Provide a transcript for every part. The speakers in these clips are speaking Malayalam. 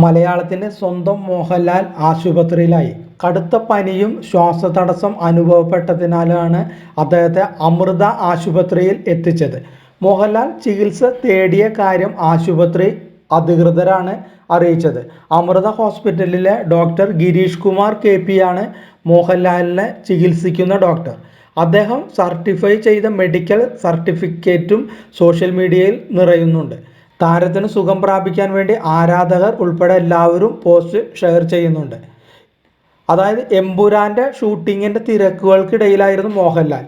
മലയാളത്തിൻ്റെ സ്വന്തം മോഹൻലാൽ ആശുപത്രിയിലായി. കടുത്ത പനിയും ശ്വാസതടസ്സം അനുഭവപ്പെട്ടതിനാലാണ് അദ്ദേഹത്തെ അമൃത ആശുപത്രിയിൽ എത്തിച്ചത്. മോഹൻലാൽ ചികിത്സ തേടിയ കാര്യം ആശുപത്രി അധികൃതരാണ് അറിയിച്ചത്. അമൃത ഹോസ്പിറ്റലിലെ ഡോക്ടർ ഗിരീഷ് കുമാർ KP ആണ് മോഹൻലാലിനെ ചികിത്സിക്കുന്ന ഡോക്ടർ. അദ്ദേഹം സർട്ടിഫൈ ചെയ്ത മെഡിക്കൽ സർട്ടിഫിക്കറ്റും സോഷ്യൽ മീഡിയയിൽ നിറയുന്നുണ്ട്. താരത്തിന് സുഖം പ്രാപിക്കാൻ വേണ്ടി ആരാധകർ ഉൾപ്പെടെ എല്ലാവരും പോസ്റ്റ് ഷെയർ ചെയ്യുന്നുണ്ട്. അതായത് എമ്പുരാൻ്റെ ഷൂട്ടിങ്ങിൻ്റെ തിരക്കുകൾക്കിടയിലായിരുന്നു മോഹൻലാൽ.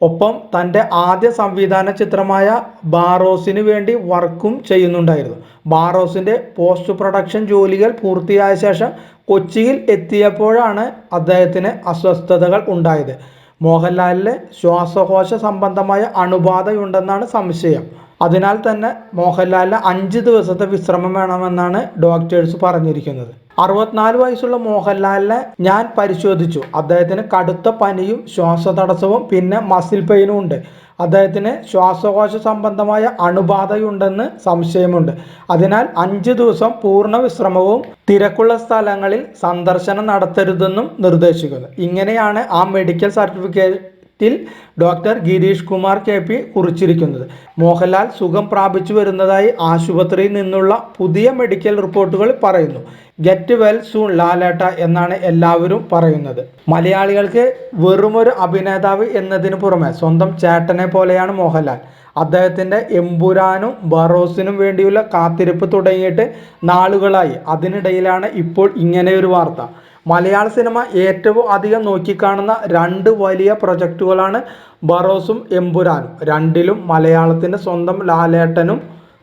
ഒപ്പം തൻ്റെ ആദ്യ സംവിധാന ചിത്രമായ ബാറോസിന് വേണ്ടി വർക്കും ചെയ്യുന്നുണ്ടായിരുന്നു. ബാറോസിൻ്റെ പോസ്റ്റ് പ്രൊഡക്ഷൻ ജോലികൾ പൂർത്തിയായ ശേഷം കൊച്ചിയിൽ എത്തിയപ്പോഴാണ് അദ്ദേഹത്തിന് അസ്വസ്ഥതകൾ ഉണ്ടായത്. മോഹൻലാലിന് ശ്വാസകോശ സംബന്ധമായ അണുബാധയുണ്ടെന്നാണ് സംശയം. അതിനാൽ തന്നെ മോഹൻലാലിന് 5 ദിവസത്തെ വിശ്രമം വേണമെന്നാണ് ഡോക്ടേഴ്സ് പറഞ്ഞിരിക്കുന്നത്. 64 വയസ്സുള്ള മോഹൻലാലിനെ ഞാൻ പരിശോധിച്ചു. അദ്ദേഹത്തിന് കടുത്ത പനിയും ശ്വാസതടസ്സവും പിന്നെ മസിൽ പെയിനും ഉണ്ട്. അദ്ദേഹത്തിന് ശ്വാസകോശ സംബന്ധമായ അണുബാധയുണ്ടെന്ന് സംശയമുണ്ട്. അതിനാൽ 5 ദിവസം പൂർണ്ണ വിശ്രമവും തിരക്കുള്ള സ്ഥലങ്ങളിൽ സന്ദർശനം നടത്തരുതെന്നും നിർദ്ദേശിക്കുന്നു. ഇങ്ങനെയാണ് ആ മെഡിക്കൽ സർട്ടിഫിക്കറ്റിൽ ഡോക്ടർ ഗിരീഷ് കുമാർ KP കുറിച്ചിരിക്കുന്നത്. മോഹൻലാൽ സുഖം പ്രാപിച്ചു വരുന്നതായി ആശുപത്രിയിൽ നിന്നുള്ള പുതിയ മെഡിക്കൽ റിപ്പോർട്ടുകൾ പറയുന്നു. ഗെറ്റ് വെൽ സൂൺ ലാലേട്ട എന്നാണ് എല്ലാവരും പറയുന്നത്. മലയാളികൾക്ക് വെറുമൊരു അഭിനേതാവ് എന്നതിന് പുറമെ സ്വന്തം ചേട്ടനെ പോലെയാണ് മോഹൻലാൽ. അദ്ദേഹത്തിൻ്റെ എമ്പുരാനും ബറോസിനും വേണ്ടിയുള്ള കാത്തിരിപ്പ് തുടങ്ങിയിട്ട് നാളുകളായി. അതിനിടയിലാണ് ഇപ്പോൾ ഇങ്ങനെയൊരു വാർത്ത. മലയാള സിനിമ ഏറ്റവും അധികം നോക്കിക്കാണുന്ന 2 വലിയ പ്രൊജക്റ്റുകളാണ് ബറോസും എമ്പുരാനും. രണ്ടിലും മലയാളത്തിൻ്റെ സ്വന്തം ലാലേട്ടനും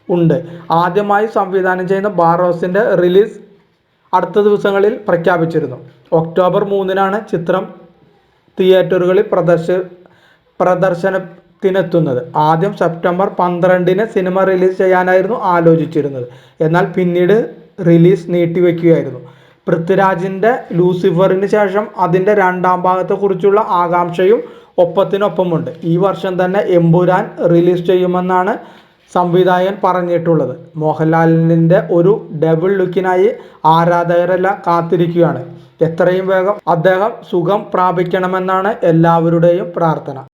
ഉണ്ട്. ആദ്യമായി സംവിധാനം ചെയ്യുന്ന ബാറോസിൻ്റെ റിലീസ് അടുത്ത ദിവസങ്ങളിൽ പ്രഖ്യാപിച്ചിരുന്നു. ഒക്ടോബർ 3-നാണ് ചിത്രം തിയേറ്ററുകളിൽ പ്രദർശനത്തിനെത്തുന്നത്. ആദ്യം സെപ്റ്റംബർ 12-ന് സിനിമ റിലീസ് ചെയ്യാനായിരുന്നു ആലോചിച്ചിരുന്നത്. എന്നാൽ പിന്നീട് റിലീസ് നീട്ടിവെക്കുകയായിരുന്നു. പൃഥ്വിരാജിൻ്റെ ലൂസിഫറിന് ശേഷം അതിൻ്റെ 2ാം ഭാഗത്തെക്കുറിച്ചുള്ള ആകാംക്ഷയും ഒപ്പത്തിനൊപ്പമുണ്ട്. ഈ വർഷം തന്നെ എമ്പുരാൻ റിലീസ് ചെയ്യുമെന്നാണ് സംവിധായകൻ പറഞ്ഞിട്ടുള്ളത്. മോഹൻലാലിൻ്റെ ഒരു ഡബിൾ ലുക്കിനായി ആരാധകരെല്ലാം കാത്തിരിക്കുകയാണ്. എത്രയും വേഗം അദ്ദേഹം സുഖം പ്രാപിക്കണമെന്നാണ് എല്ലാവരുടെയും പ്രാർത്ഥന.